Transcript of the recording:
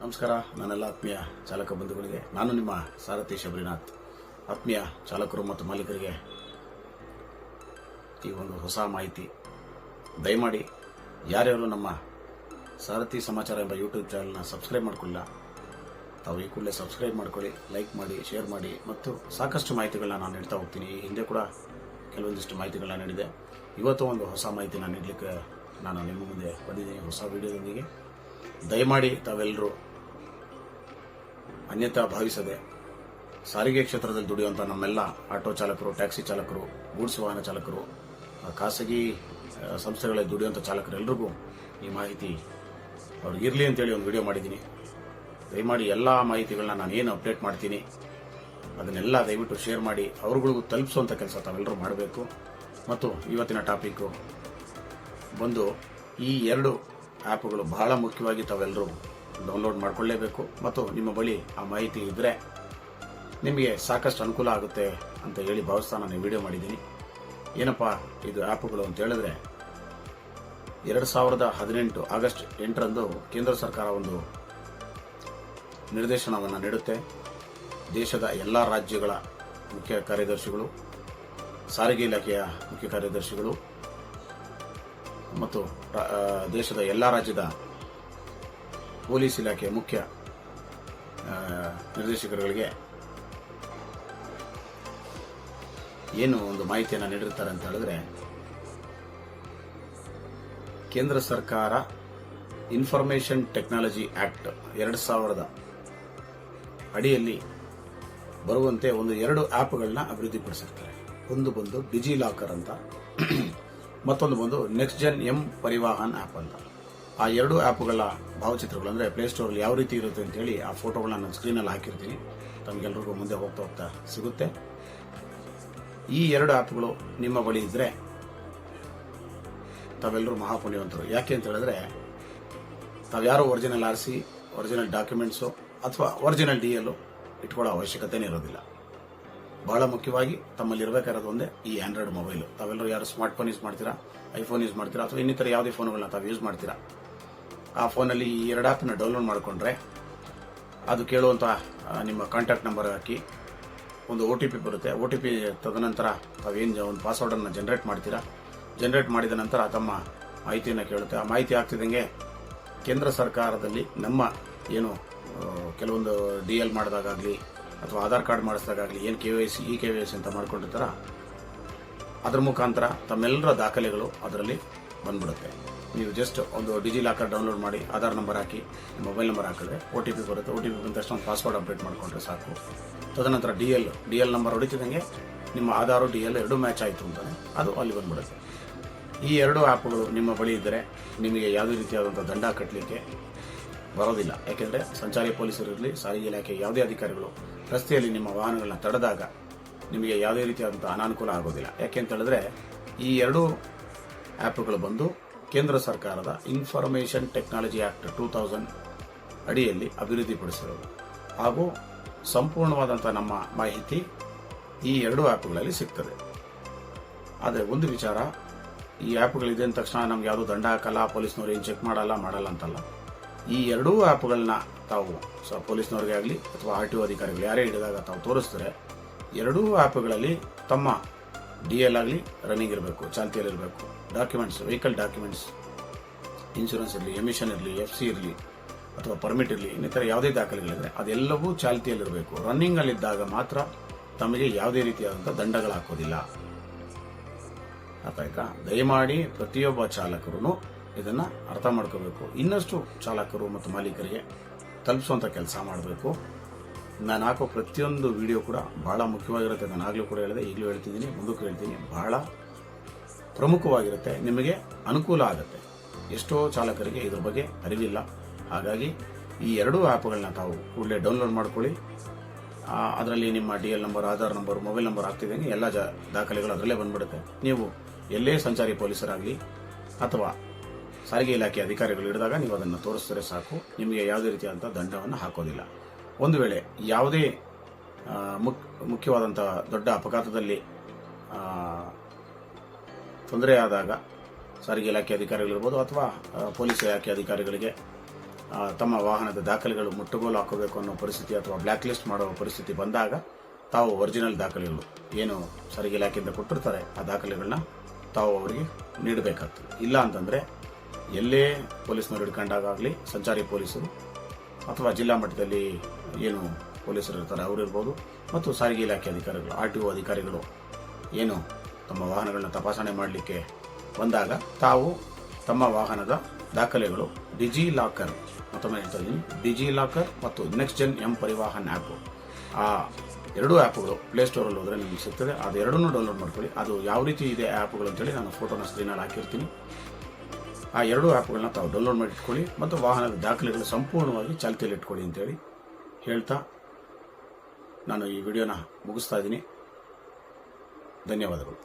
ನಮಸ್ಕಾರ. ನನ್ನೆಲ್ಲ ಆತ್ಮೀಯ ಚಾಲಕ ಬಂಧುಗಳಿಗೆ, ನಾನು ನಿಮ್ಮ ಸಾರಥಿ ಶಬರಿನಾಥ್. ಆತ್ಮೀಯ ಚಾಲಕರು ಮತ್ತು ಮಾಲೀಕರಿಗೆ ಈ ಒಂದು ಹೊಸ ಮಾಹಿತಿ. ದಯಮಾಡಿ ಯಾರ್ಯಾರು ನಮ್ಮ ಸಾರಥಿ ಸಮಾಚಾರ ಎಂಬ ಯೂಟ್ಯೂಬ್ ಚಾನಲ್ನ ಸಬ್ಸ್ಕ್ರೈಬ್ ಮಾಡಿಕೊಳ್ಳ, ತಾವು ಈ ಕೂಡಲೇ ಸಬ್ಸ್ಕ್ರೈಬ್ ಮಾಡ್ಕೊಳ್ಳಿ, ಲೈಕ್ ಮಾಡಿ, ಶೇರ್ ಮಾಡಿ. ಮತ್ತು ಸಾಕಷ್ಟು ಮಾಹಿತಿಗಳನ್ನ ನಾನು ನೀಡ್ತಾ ಹೋಗ್ತೀನಿ. ಈ ಹಿಂದೆ ಕೂಡ ಕೆಲವೊಂದಿಷ್ಟು ಮಾಹಿತಿಗಳನ್ನ ನೀಡಿದೆ. ಇವತ್ತು ಒಂದು ಹೊಸ ಮಾಹಿತಿನ ನೀಡಲಿಕ್ಕೆ ನಾನು ನಿಮ್ಮ ಮುಂದೆ ಬಂದಿದ್ದೀನಿ, ಹೊಸ ವಿಡಿಯೋದೊಂದಿಗೆ. ದಯಮಾಡಿ ತಾವೆಲ್ಲರೂ ಅನ್ಯತಾ ಭಾವಿಸದೆ ಸಾರಿಗೆ ಕ್ಷೇತ್ರದಲ್ಲಿ ದುಡಿಯುವಂಥ ನಮ್ಮೆಲ್ಲ ಆಟೋ ಚಾಲಕರು, ಟ್ಯಾಕ್ಸಿ ಚಾಲಕರು, ಗೂಡ್ಸ್ ವಾಹನ ಚಾಲಕರು, ಖಾಸಗಿ ಸಂಸ್ಥೆಗಳಲ್ಲಿ ದುಡಿಯುವಂಥ ಚಾಲಕರೆಲ್ಲರಿಗೂ ಈ ಮಾಹಿತಿ ಅವ್ರಿಗೆ ಇರಲಿ ಅಂತೇಳಿ ಒಂದು ವಿಡಿಯೋ ಮಾಡಿದ್ದೀನಿ. ದಯಮಾಡಿ ಎಲ್ಲ ಮಾಹಿತಿಗಳನ್ನ ನಾನು ಏನು ಅಪ್ಡೇಟ್ ಮಾಡ್ತೀನಿ ಅದನ್ನೆಲ್ಲ ದಯವಿಟ್ಟು ಶೇರ್ ಮಾಡಿ ಅವ್ರಗಳಿಗೂ ತಲುಪಿಸುವಂಥ ಕೆಲಸ ತಾವೆಲ್ಲರೂ ಮಾಡಬೇಕು. ಮತ್ತು ಇವತ್ತಿನ ಟಾಪಿಕ್ಕು ಬಂದು ಈ ಎರಡು ಆ್ಯಪ್ಗಳು ಬಹಳ ಮುಖ್ಯವಾಗಿ ತಾವೆಲ್ಲರೂ ಡೌನ್ಲೋಡ್ ಮಾಡಿಕೊಳ್ಳೇಬೇಕು. ಮತ್ತು ನಿಮ್ಮ ಬಳಿ ಆ ಮಾಹಿತಿ ಇದ್ದರೆ ನಿಮಗೆ ಸಾಕಷ್ಟು ಅನುಕೂಲ ಆಗುತ್ತೆ ಅಂತ ಹೇಳಿ ಭಾವಿಸ್ತಾ ನಾನು ವಿಡಿಯೋ ಮಾಡಿದ್ದೀನಿ. ಏನಪ್ಪ ಇದು ಆ್ಯಪ್ಗಳು ಅಂತ ಹೇಳಿದ್ರೆ, 2018 ಆಗಸ್ಟ್ 8ರಂದು ಕೇಂದ್ರ ಸರ್ಕಾರ ಒಂದು ನಿರ್ದೇಶನವನ್ನು ನೀಡುತ್ತೆ. ದೇಶದ ಎಲ್ಲ ರಾಜ್ಯಗಳ ಮುಖ್ಯ ಕಾರ್ಯದರ್ಶಿಗಳು, ಸಾರಿಗೆ ಇಲಾಖೆಯ ಮುಖ್ಯ ಕಾರ್ಯದರ್ಶಿಗಳು ಮತ್ತು ದೇಶದ ಎಲ್ಲ ರಾಜ್ಯದ ಪೊಲೀಸ್ ಇಲಾಖೆಯ ಮುಖ್ಯ ನಿರ್ದೇಶಕರುಗಳಿಗೆ ಏನು ಒಂದು ಮಾಹಿತಿಯನ್ನು ನೀಡಿರ್ತಾರೆ ಅಂತ ಹೇಳಿದ್ರೆ, ಕೇಂದ್ರ ಸರ್ಕಾರ ಇನ್ಫಾರ್ಮೇಷನ್ ಟೆಕ್ನಾಲಜಿ ಆಕ್ಟ್ 2000 ಅಡಿಯಲ್ಲಿ ಬರುವಂತೆ ಎರಡು ಆ್ಯಪ್ಗಳನ್ನ ಅಭಿವೃದ್ಧಿಪಡಿಸಿರ್ತಾರೆ. ಒಂದು ಬಂದು ಡಿಜಿ ಲಾಕರ್ ಅಂತ, ಮತ್ತೊಂದು ಬಂದು next Zen M Parivahan app ಅಂತ. ಆ ಎರಡು ಆ್ಯಪ್ಗಳ ಭಾವಚಿತ್ರಗಳು ಅಂದರೆ ಪ್ಲೇಸ್ಟೋರಲ್ಲಿ ಯಾವ ರೀತಿ ಇರುತ್ತೆ ಅಂತ ಹೇಳಿ ಆ ಫೋಟೋಗಳನ್ನ ನಾನು ಸ್ಕ್ರೀನಲ್ಲಿ ಹಾಕಿರ್ತೀನಿ. ತಮಗೆಲ್ಲರಿಗೂ ಮುಂದೆ ಹೋಗ್ತಾ ಸಿಗುತ್ತೆ. ಈ ಎರಡು ಆ್ಯಪ್ಗಳು ನಿಮ್ಮ ಬಳಿ ಇದ್ದರೆ ತಾವೆಲ್ಲರೂ ಮಹಾಪುಣ್ಯವಂತರು. ಯಾಕೆ ಅಂತ ಹೇಳಿದ್ರೆ, ತಾವ್ಯಾರು ಒರಿಜಿನಲ್ RC, ಒರಿಜಿನಲ್ ಡಾಕ್ಯುಮೆಂಟ್ಸು ಅಥವಾ ಒರಿಜಿನಲ್ DL ಇಟ್ಕೊಳ್ಳೋ ಅವಶ್ಯಕತೆನೇ ಇರೋದಿಲ್ಲ. ಬಹಳ ಮುಖ್ಯವಾಗಿ ತಮ್ಮಲ್ಲಿ ಇರಬೇಕಾಗಿರೋದು ಒಂದೇ ಈ ಆಂಡ್ರಾಯ್ಡ್ ಮೊಬೈಲು. ತಾವೆಲ್ಲರೂ ಯಾರು ಸ್ಮಾರ್ಟ್ ಫೋನ್ ಯೂಸ್ ಮಾಡ್ತೀರಾ, ಐಫೋನ್ ಯೂಸ್ ಮಾಡ್ತೀರಾ ಅಥವಾ ಇನ್ನಿತರ ಯಾವುದೇ ಫೋನ್ಗಳನ್ನ ತಾವು ಯೂಸ್ ಮಾಡ್ತೀರಾ, ಆ ಫೋನಲ್ಲಿ ಈ ಎರಡು ಆ್ಯಪ್ನ ಡೌನ್ಲೋಡ್ ಮಾಡಿಕೊಂಡ್ರೆ ಅದು ಕೇಳುವಂಥ ನಿಮ್ಮ ಕಾಂಟ್ಯಾಕ್ಟ್ ನಂಬರ್ ಹಾಕಿ ಒಂದು OTP ಬರುತ್ತೆ. OTP ತದನಂತರ ತಾವೇನು ಒಂದು ಪಾಸ್ವರ್ಡನ್ನು ಜನರೇಟ್ ಮಾಡ್ತೀರಾ. ಜನರೇಟ್ ಮಾಡಿದ ನಂತರ ತಮ್ಮ ಮಾಹಿತಿಯನ್ನು ಕೇಳುತ್ತೆ. ಆ ಮಾಹಿತಿ ಆಗ್ತಿದ್ದಂಗೆ ಕೇಂದ್ರ ಸರ್ಕಾರದಲ್ಲಿ ನಮ್ಮ ಏನು ಕೆಲವೊಂದು DL ಮಾಡಿದಾಗಲಿ ಅಥವಾ ಆಧಾರ್ ಕಾರ್ಡ್ ಮಾಡಿಸಿದಾಗಲಿ ಏನು KYC KYC ಅಂತ ಮಾಡ್ಕೊಂಡಿರ್ತಾರ, ಅದರ ಮುಖಾಂತರ ತಮ್ಮೆಲ್ಲರ ದಾಖಲೆಗಳು ಅದರಲ್ಲಿ ಬಂದ್ಬಿಡುತ್ತೆ. ನೀವು ಜಸ್ಟ್ ಒಂದು ಡಿಜಿ ಲಾಕರ್ ಡೌನ್ಲೋಡ್ ಮಾಡಿ ಆಧಾರ್ ನಂಬರ್ ಹಾಕಿ ಮೊಬೈಲ್ ನಂಬರ್ ಹಾಕಿದ್ರೆ OTP ಬರುತ್ತೆ. OTP ಬಂದ ತಕ್ಷಣ ಒಂದು ಪಾಸ್ವರ್ಡ್ ಅಪ್ಡೇಟ್ ಮಾಡಿಕೊಂಡ್ರೆ ಸಾಕು. ತದನಂತರ DL ನಂಬರ್ ಹೊಡಿತಿದ್ದಂಗೆ ನಿಮ್ಮ ಆಧಾರು DL ಎರಡು ಮ್ಯಾಚ್ ಆಯಿತು ಅಂತಾನೆ ಅದು ಅಲ್ಲಿ ಬಂದ್ಬಿಡುತ್ತೆ. ಈ ಎರಡು ಆ್ಯಪ್ಗಳು ನಿಮ್ಮ ಬಳಿ ಇದ್ದರೆ ನಿಮಗೆ ಯಾವುದೇ ರೀತಿಯಾದಂಥ ದಂಡ ಕಟ್ಟಲಿಕ್ಕೆ ಬರೋದಿಲ್ಲ. ಯಾಕೆಂದರೆ ಸಂಚಾರಿ ಪೊಲೀಸರಿರಲಿ, ಸಾರಿಗೆ ಇಲಾಖೆ ಯಾವುದೇ ಅಧಿಕಾರಿಗಳು ರಸ್ತೆಯಲ್ಲಿ ನಿಮ್ಮ ವಾಹನಗಳನ್ನ ತಡೆದಾಗ ನಿಮಗೆ ಯಾವುದೇ ರೀತಿಯಾದಂಥ ಅನಾನುಕೂಲ ಆಗೋದಿಲ್ಲ. ಯಾಕೆ ಅಂತ ಹೇಳಿದ್ರೆ, ಈ ಎರಡು ಆ್ಯಪ್ಗಳು ಬಂದು ಕೇಂದ್ರ ಸರ್ಕಾರದ ಇನ್ಫಾರ್ಮೇಷನ್ ಟೆಕ್ನಾಲಜಿ ಆಕ್ಟ್ 2000 ಅಡಿಯಲ್ಲಿ ಅಭಿವೃದ್ಧಿಪಡಿಸಿರೋದು ಹಾಗೂ ಸಂಪೂರ್ಣವಾದಂಥ ನಮ್ಮ ಮಾಹಿತಿ ಈ ಎರಡು ಆ್ಯಪ್ಗಳಲ್ಲಿ ಸಿಗ್ತದೆ. ಆದರೆ ಒಂದು ವಿಚಾರ, ಈ ಆ್ಯಪ್ಗಳಿದೆ ಅಂದ ತಕ್ಷಣ ನಮ್ಗೆ ಯಾವುದೂ ದಂಡ ಹಾಕಲ್ಲ, ಪೊಲೀಸ್ನವ್ರು ಏನು ಚೆಕ್ ಮಾಡಲ್ಲ ಅಂತಲ್ಲ. ಈ ಎರಡೂ ಆ್ಯಪ್ಗಳನ್ನ ತಾವು ಪೊಲೀಸ್ನವ್ರಿಗೆ ಆಗಲಿ ಅಥವಾ RTO ಅಧಿಕಾರಿಗಳು ಯಾರೇ ಹಿಡಿದಾಗ ತಾವು ತೋರಿಸಿದ್ರೆ, ಎರಡೂ ಆ್ಯಪ್ಗಳಲ್ಲಿ ತಮ್ಮ DL ಆಗಲಿ ರನ್ನಿಂಗ್ ಇರಬೇಕು, ಚಾಲ್ತಿಯಲ್ಲಿರಬೇಕು. ಡಾಕ್ಯುಮೆಂಟ್ಸ್, ವೆಹಿಕಲ್ ಡಾಕ್ಯುಮೆಂಟ್ಸ್, ಇನ್ಶೂರೆನ್ಸ್ ಇರಲಿ, ಎಮಿಷನ್ ಇರಲಿ, FC ಇರಲಿ ಅಥವಾ ಪರ್ಮಿಟ್ ಇರಲಿ, ಇನ್ನಿತರ ಯಾವುದೇ ದಾಖಲೆಗಳಿದ್ರೆ ಅದೆಲ್ಲವೂ ಚಾಲ್ತಿಯಲ್ಲಿರಬೇಕು. ರನ್ನಿಂಗಲ್ಲಿದ್ದಾಗ ಮಾತ್ರ ತಮಗೆ ಯಾವುದೇ ರೀತಿಯಾದಂಥ ದಂಡಗಳು ಹಾಕೋದಿಲ್ಲ. ಅರ್ಥಾಯ್ತಾ? ದಯಮಾಡಿ ಪ್ರತಿಯೊಬ್ಬ ಚಾಲಕರು ಇದನ್ನು ಅರ್ಥ ಮಾಡ್ಕೋಬೇಕು. ಇನ್ನಷ್ಟು ಚಾಲಕರು ಮತ್ತು ಮಾಲೀಕರಿಗೆ ತಲುಪಿಸುವಂಥ ಕೆಲಸ ಮಾಡಬೇಕು. ನಾನು ಹಾಕೋ ಪ್ರತಿಯೊಂದು ವಿಡಿಯೋ ಕೂಡ ಬಹಳ ಮುಖ್ಯವಾಗಿರುತ್ತೆ. ನಾನು ಆಗಲೂ ಕೂಡ ಹೇಳಿದೆ, ಈಗಲೂ ಹೇಳ್ತಿದ್ದೀನಿ, ಮುಂದಕ್ಕೂ ಹೇಳ್ತೀನಿ. ಬಹಳ ಪ್ರಮುಖವಾಗಿರುತ್ತೆ, ನಿಮಗೆ ಅನುಕೂಲ ಆಗುತ್ತೆ. ಎಷ್ಟೋ ಚಾಲಕರಿಗೆ ಇದ್ರ ಬಗ್ಗೆ ಅರಿವಿಲ್ಲ. ಹಾಗಾಗಿ ಈ ಎರಡೂ ಆ್ಯಪ್ಗಳನ್ನ ತಾವು ಕೂಡಲೇ ಡೌನ್ಲೋಡ್ ಮಾಡ್ಕೊಳ್ಳಿ. ಅದರಲ್ಲಿ ನಿಮ್ಮ DL number, Aadhaar number, mobile number ಆಗ್ತಿದ್ದಂಗೆ ಎಲ್ಲ ದಾಖಲೆಗಳು ಅದರಲ್ಲೇ ಬಂದ್ಬಿಡುತ್ತೆ. ನೀವು ಎಲ್ಲೇ ಸಂಚಾರಿ ಪೊಲೀಸರಾಗಲಿ ಅಥವಾ ಸಾರಿಗೆ ಇಲಾಖೆ ಅಧಿಕಾರಿಗಳು ಹಿಡಿದಾಗ ನೀವು ಅದನ್ನು ತೋರಿಸಿದ್ರೆ ಸಾಕು, ನಿಮಗೆ ಯಾವುದೇ ರೀತಿಯಾದಂಥ ದಂಡವನ್ನು ಹಾಕೋದಿಲ್ಲ. ಒಂದು ವೇಳೆ ಯಾವುದೇ ಮುಖ್ಯವಾದಂಥ ದೊಡ್ಡ ಅಪಘಾತದಲ್ಲಿ ತೊಂದರೆ ಆದಾಗ ಸಾರಿಗೆ ಇಲಾಖೆ ಅಧಿಕಾರಿಗಳಿರ್ಬೋದು ಅಥವಾ ಪೊಲೀಸ್ ಇಲಾಖೆ ಅಧಿಕಾರಿಗಳಿಗೆ ತಮ್ಮ ವಾಹನದ ದಾಖಲೆಗಳು ಮುಟ್ಟುಗೋಲು ಹಾಕಬೇಕು ಅನ್ನೋ ಪರಿಸ್ಥಿತಿ ಅಥವಾ ಬ್ಲ್ಯಾಕ್ ಲಿಸ್ಟ್ ಮಾಡುವ ಪರಿಸ್ಥಿತಿ ಬಂದಾಗ ತಾವು ಒರಿಜಿನಲ್ ದಾಖಲೆಗಳು ಏನು ಸಾರಿಗೆ ಇಲಾಖೆಯಿಂದ ಕೊಟ್ಟಿರ್ತಾರೆ ಆ ದಾಖಲೆಗಳನ್ನ ತಾವು ಅವರಿಗೆ ನೀಡಬೇಕಾಗ್ತದೆ. ಇಲ್ಲ ಅಂತಂದರೆ ಎಲ್ಲೇ ಪೊಲೀಸ್ನವರು ಹಿಡ್ಕೊಂಡಾಗಲಿ ಸಂಚಾರಿ ಪೊಲೀಸರು ಅಥವಾ ಜಿಲ್ಲಾ ಮಟ್ಟದಲ್ಲಿ ಏನು ಪೊಲೀಸರು ಇರ್ತಾರೆ ಅವರಿರ್ಬೋದು ಮತ್ತು ಸಾರಿಗೆ ಇಲಾಖೆ ಅಧಿಕಾರಿಗಳು RTO ಅಧಿಕಾರಿಗಳು ಏನು ತಮ್ಮ ವಾಹನಗಳನ್ನ ತಪಾಸಣೆ ಮಾಡಲಿಕ್ಕೆ ಬಂದಾಗ ತಾವು ತಮ್ಮ ವಾಹನದ ದಾಖಲೆಗಳು ಡಿಜಿಲಾಕರ್, ಮತ್ತೊಮ್ಮೆ ಹೇಳ್ತಾ ಇದ್ದೀನಿ, ಡಿಜಿಲಾಕರ್ ಮತ್ತು ನೆಕ್ಸ್ಟ್ ಜೆನ್ ಪರಿವಾಹನ್ ಆ್ಯಪ್, ಆ ಎರಡೂ ಆ್ಯಪ್ಗಳು ಪ್ಲೇಸ್ಟೋರಲ್ಲಿ ಹೋದರೆ ನಿಮಗೆ ಸಿಗ್ತದೆ. ಅದು ಎರಡನ್ನೂ ಡೌನ್ಲೋಡ್ ಮಾಡ್ಕೊಳ್ಳಿ. ಅದು ಯಾವ ರೀತಿ ಇದೆ ಆ್ಯಪ್ಗಳು ಅಂತೇಳಿ ನಾನು ಫೋಟೋನ ಸ್ಕ್ರೀನಲ್ಲಿ ಹಾಕಿರ್ತೀನಿ. ಆ ಎರಡೂ ಆ್ಯಪ್ಗಳನ್ನ ತಾವು ಡೌನ್ಲೋಡ್ ಮಾಡಿ ಇಟ್ಕೊಳ್ಳಿ ಮತ್ತು ವಾಹನದ ದಾಖಲೆಗಳು ಸಂಪೂರ್ಣವಾಗಿ ಚಾಲ್ತಿಯಲ್ಲಿ ಇಟ್ಕೊಳ್ಳಿ ಅಂತೇಳಿ ಹೇಳ್ತಾ ನಾನು ಈ ವಿಡಿಯೋನ ಮುಗಿಸ್ತಾ ಇದ್ದೀನಿ. ಧನ್ಯವಾದಗಳು.